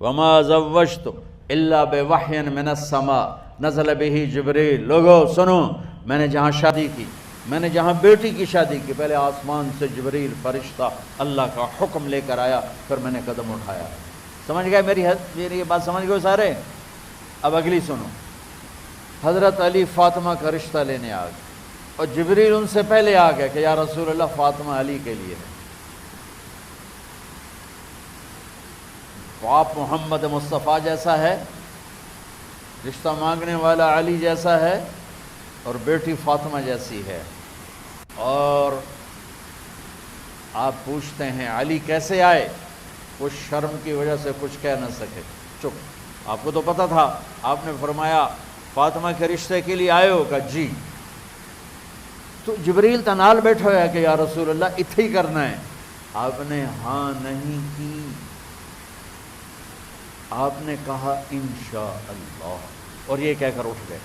وما زوجت الا بوحی من السماء نزل به جبریل. لوگو سنو، میں نے جہاں شادی کی، میں نے جہاں بیٹی کی شادی کی، پہلے آسمان سے جبریل فرشتہ اللہ کا حکم لے کر آیا، پھر میں نے قدم اٹھایا. سمجھ گئے میری یہ بات سمجھ گئے سارے؟ اب اگلی سنو. حضرت علی فاطمہ کا رشتہ لینے آ گئے، اور جبریل ان سے پہلے آ گیا کہ یا رسول اللہ فاطمہ علی کے لیے ہے. باپ محمد مصطفیٰ جیسا ہے، رشتہ مانگنے والا علی جیسا ہے، اور بیٹی فاطمہ جیسی ہے. اور آپ پوچھتے ہیں علی کیسے آئے؟ وہ شرم کی وجہ سے کچھ کہہ نہ سکے، چپ. آپ کو تو پتہ تھا. آپ نے فرمایا فاطمہ کے رشتے کے لیے آئے ہو؟ کہا جی. تو جبریل تنال بیٹھا ہوا ہے کہ یا رسول اللہ اتھے ہی کرنا ہے. آپ نے ہاں نہیں کی، آپ نے کہا انشاءاللہ، اور یہ کہہ کر اٹھ گئے.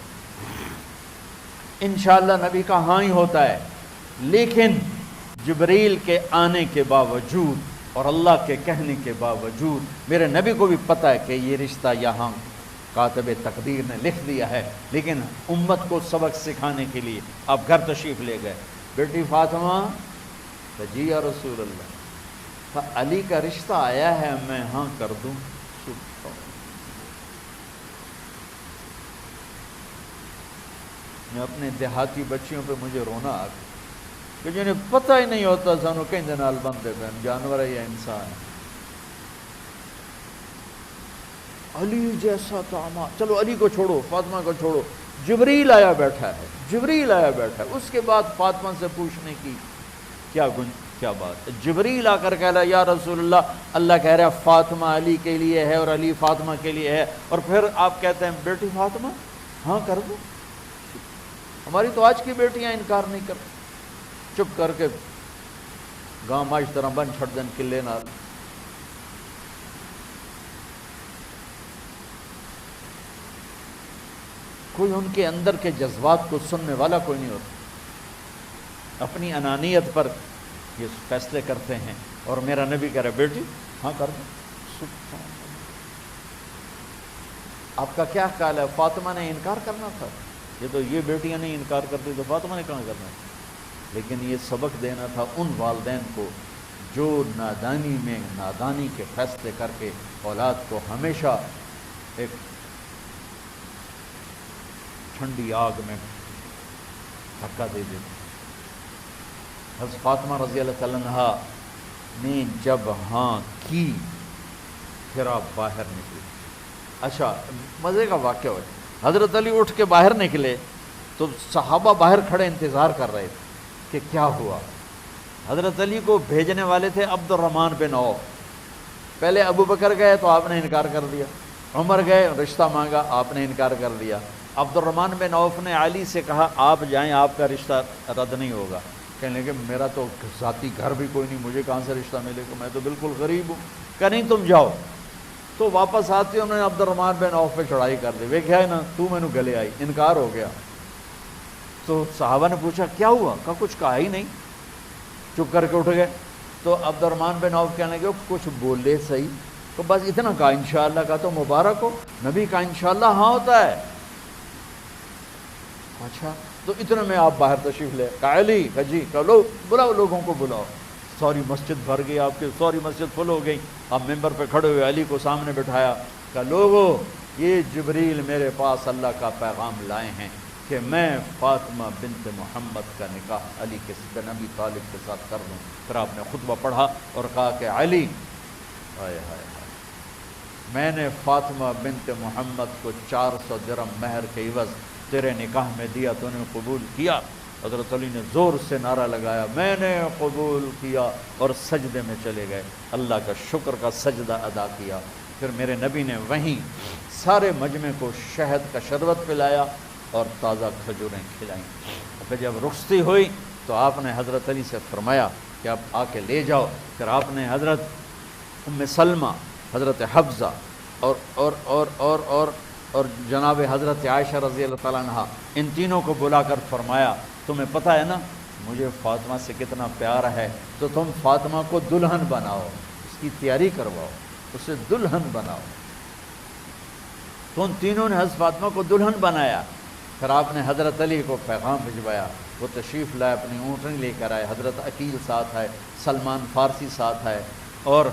انشاءاللہ نبی کا ہاں ہی ہوتا ہے، لیکن جبریل کے آنے کے باوجود اور اللہ کے کہنے کے باوجود میرے نبی کو بھی پتہ ہے کہ یہ رشتہ یہاں کاتب تقدیر نے لکھ دیا ہے، لیکن امت کو سبق سکھانے کے لیے آپ گھر تشریف لے گئے. بیٹی فاطمہ کہ جی یا رسول اللہ، علی کا رشتہ آیا ہے، میں ہاں کر دوں؟ میں اپنے دیہاتی بچیوں پہ مجھے رونا آ گیا کہ جنہیں پتہ ہی نہیں ہوتا سانو کہیں دے نال بندے پہ جانور ہے یا انسان ہے. علی جیسا داماد، چلو علی کو چھوڑو، فاطمہ کو چھوڑو، جبریل آیا بیٹھا ہے، جبریل آیا بیٹھا ہے. اس کے بعد فاطمہ سے پوچھنے کی کیا بات ہے؟ جبریل آ کر کہہ رہا یا رسول اللہ، اللہ کہہ رہا فاطمہ علی کے لیے ہے اور علی فاطمہ کے لیے ہے، اور پھر آپ کہتے ہیں بیٹی فاطمہ ہاں کر دو. ہماری تو آج کی بیٹیاں انکار نہیں کرتی، چپ کر کے گاں ماش طرح بن چھڑ دن کلے نال. کوئی ان کے اندر کے جذبات کو سننے والا کوئی نہیں ہوتا. اپنی انانیت پر یہ فیصلے کرتے ہیں، اور میرا نبی کہہ رہا بیٹی ہاں کر دو. آپ کا کیا خیال ہے؟ فاطمہ نے انکار کرنا تھا؟ یہ بیٹیاں نہیں انکار کرتی تو فاطمہ نے کہاں کرنا تھا؟ لیکن یہ سبق دینا تھا ان والدین کو جو نادانی میں نادانی کے فیصلے کر کے اولاد کو ہمیشہ ایک ٹھنڈی آگ میں دھکا دے دیتے. حضرت فاطمہ رضی اللہ تعالیٰ عنہا نے جب ہاں کی، پھر آپ باہر نکلے. اچھا مزے کا واقعہ ہوا، حضرت علی اٹھ کے باہر نکلے تو صحابہ باہر کھڑے انتظار کر رہے تھے کہ کیا ہوا. حضرت علی کو بھیجنے والے تھے عبد الرحمن بن عوف. پہلے ابو بکر گئے تو آپ نے انکار کر دیا، عمر گئے رشتہ مانگا، آپ نے انکار کر دیا. عبد الرحمن بن عوف نے علی سے کہا آپ جائیں، آپ کا رشتہ رد نہیں ہوگا. کہنے لگے میرا تو ذاتی گھر بھی کوئی نہیں، مجھے کہاں سے رشتہ ملے گا، میں تو بالکل غریب ہوں. کہ نہیں تم جاؤ. تو واپس آتے انہوں نے عبد الرحمن بن عوف پہ چڑھائی کر دی. ویکھیا ہے نا تو میں نے گلے آئی، انکار ہو گیا. تو صحابہ نے پوچھا کیا ہوا؟ کہا کچھ کہا ہی نہیں. چپ کر کے اٹھ گئے. تو عبد الرحمن بن عوف کہنے لگے کچھ بولے صحیح. تو بس اتنا کہا انشاءاللہ. کہا تو مبارک ہو، نبی کا انشاءاللہ ہاں ہوتا ہے. اچھا تو اتنے میں آپ باہر تشریف لے. کہا علی، کہا جی، کہا لو بلاؤ، لوگوں کو بلاؤ. سوری مسجد بھر گئی آپ کی، سوری مسجد فل ہو گئی. آپ ممبر پہ کھڑے ہوئے علی کو سامنے بٹھایا. کہا لوگو یہ جبریل میرے پاس اللہ کا پیغام لائے ہیں کہ میں فاطمہ بنت محمد کا نکاح علی کے بن ابی طالب کے ساتھ کر دوں. پھر آپ نے خطبہ پڑھا اور کہا کہ علی، ہائے ہائے ہائے، میں نے فاطمہ بنت محمد کو 400 درہم مہر کے عوض تیرے نکاح میں دیا، تو نے قبول کیا؟ حضرت علی نے زور سے نعرہ لگایا میں نے قبول کیا، اور سجدے میں چلے گئے، اللہ کا شکر کا سجدہ ادا کیا. پھر میرے نبی نے وہیں سارے مجمع کو شہد کا شربت پلایا اور تازہ کھجوریں کھلائیں. پھر جب رخصتی ہوئی تو آپ نے حضرت علی سے فرمایا کہ آپ آ کے لے جاؤ. پھر آپ نے حضرت ام سلمہ، حضرت حفصہ اور اور اور اور اور اور جناب حضرت عائشہ رضی اللہ تعالیٰ عنہ، ان تینوں کو بلا کر فرمایا تمہیں پتہ ہے نا مجھے فاطمہ سے کتنا پیار ہے، تو تم فاطمہ کو دلہن بناؤ، اس کی تیاری کرواؤ، اسے دلہن بناؤ. تو ان تینوں نے حضرت فاطمہ کو دلہن بنایا۔ پھر آپ نے حضرت علی کو پیغام بھجوایا، وہ تشریف لائے، اپنی اونٹنی لے کر آئے، حضرت عقیل ساتھ آئے، سلمان فارسی ساتھ آئے، اور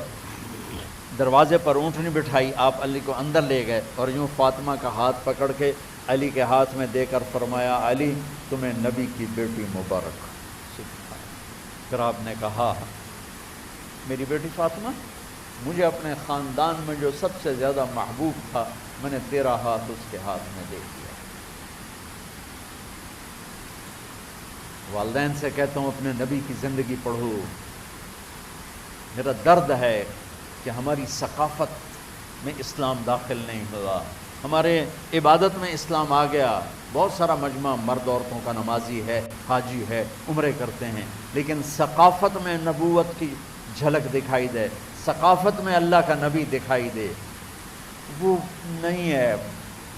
دروازے پر اونٹنی بٹھائی، آپ علی کو اندر لے گئے اور یوں فاطمہ کا ہاتھ پکڑ کے علی کے ہاتھ میں دے کر فرمایا، علی تمہیں نبی کی بیٹی مبارک۔ پھر آپ نے کہا، میری بیٹی فاطمہ، مجھے اپنے خاندان میں جو سب سے زیادہ محبوب تھا، میں نے تیرا ہاتھ اس کے ہاتھ میں دے دیا۔ والدین سے کہتا ہوں اپنے نبی کی زندگی پڑھو۔ میرا درد ہے کہ ہماری ثقافت میں اسلام داخل نہیں ہوا، ہمارے عبادت میں اسلام آ گیا، بہت سارا مجمع مرد عورتوں کا نمازی ہے، حاجی ہے، عمرے کرتے ہیں، لیکن ثقافت میں نبوت کی جھلک دکھائی دے، ثقافت میں اللہ کا نبی دکھائی دے، وہ نہیں ہے۔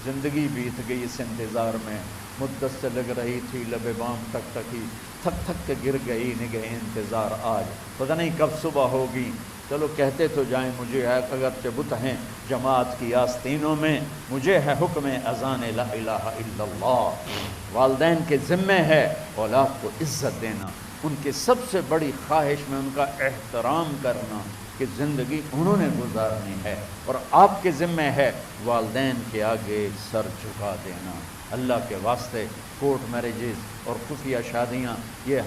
زندگی بیت گئی اس انتظار میں، مدت سے لگ رہی تھی لب بام تک تکی، تھک تھک کے گر گئی نگہ انتظار آج، پتہ نہیں کب صبح ہوگی۔ چلو کہتے تو جائیں، مجھے ہے اگرچہ بت ہیں جماعت کی آستینوں میں، مجھے ہے حکم اذان لا الہ الا اللہ۔ والدین کے ذمے ہے اولاد کو عزت دینا، ان کی سب سے بڑی خواہش میں ان کا احترام کرنا کہ زندگی انہوں نے گزارنی ہے، اور آپ کے ذمے ہے والدین کے آگے سر جھکا دینا۔ اللہ کے واسطے کورٹ میرجز اور خفیہ شادیاں یہ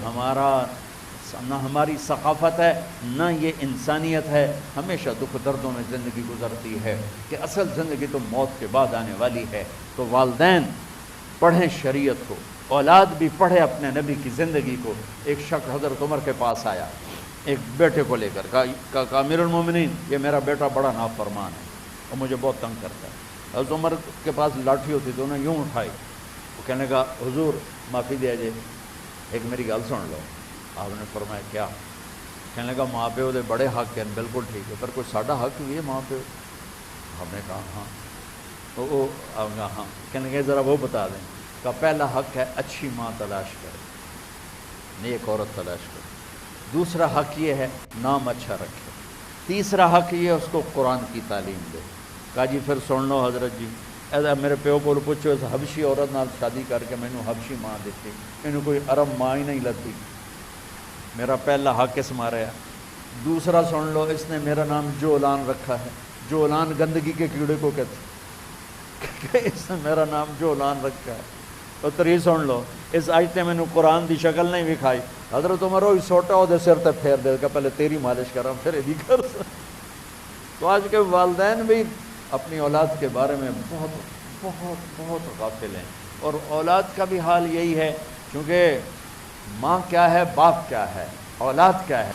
نہ ہماری ثقافت ہے، نہ یہ انسانیت ہے۔ ہمیشہ دکھ دردوں میں زندگی گزرتی ہے کہ اصل زندگی تو موت کے بعد آنے والی ہے۔ تو والدین پڑھیں شریعت کو، اولاد بھی پڑھے اپنے نبی کی زندگی کو۔ ایک شخص حضرت عمر کے پاس آیا ایک بیٹے کو لے کر، کہا امیر المومنین، یہ میرا بیٹا بڑا نافرمان ہے اور مجھے بہت تنگ کرتا ہے۔ حضرت عمر کے پاس لاٹھی ہوتی تو انہوں نے یوں اٹھائی، وہ کہنے کا حضور معافی دیا جائے، ایک میری گل سن لو۔ آپ نے فرمایا کیا؟ کہنے لگا ماں پیو دے بڑے حق ہیں، بالکل ٹھیک ہے، پر کوئی ساڈا حق بھی ہے ماں پیو؟ ہم نے کہا ہاں۔ تو آپ نے کہا ہاں۔ کہنے لگے ذرا وہ بتا دیں۔ کا پہلا حق ہے اچھی ماں تلاش کرے، نیک عورت تلاش کرے۔ دوسرا حق یہ ہے نام اچھا رکھے۔ تیسرا حق یہ ہے اس کو قرآن کی تعلیم دے۔ کہا جی پھر سن لو حضرت جی، ایسا میرے پیو کو پوچھو، اس حبشی عورت نال شادی کر کے مینوں حبشی ماں دیتی، مینوں کوئی عرب ماں ہی نہیں لگتی، میرا پہلا حق اس مارا ہے۔ دوسرا سن لو، اس نے میرا نام جولان رکھا ہے، جولان گندگی کے کیڑے کو کہتے، اس نے میرا نام جولان رکھا ہے۔ اور تری سن لو، اس آج تے مینوں قرآن دی شکل نہیں وکھائی، حضرت عمر ہوئی سوٹا وہ دے سر تے پھیر دے گا، پہلے تیری مالش کراں پھر ایدی کر۔ تو آج کے والدین بھی اپنی اولاد کے بارے میں بہت بہت بہت غافل ہیں، اور اولاد کا بھی حال یہی ہے، کیونکہ ماں کیا ہے، باپ کیا ہے، اولاد کیا ہے۔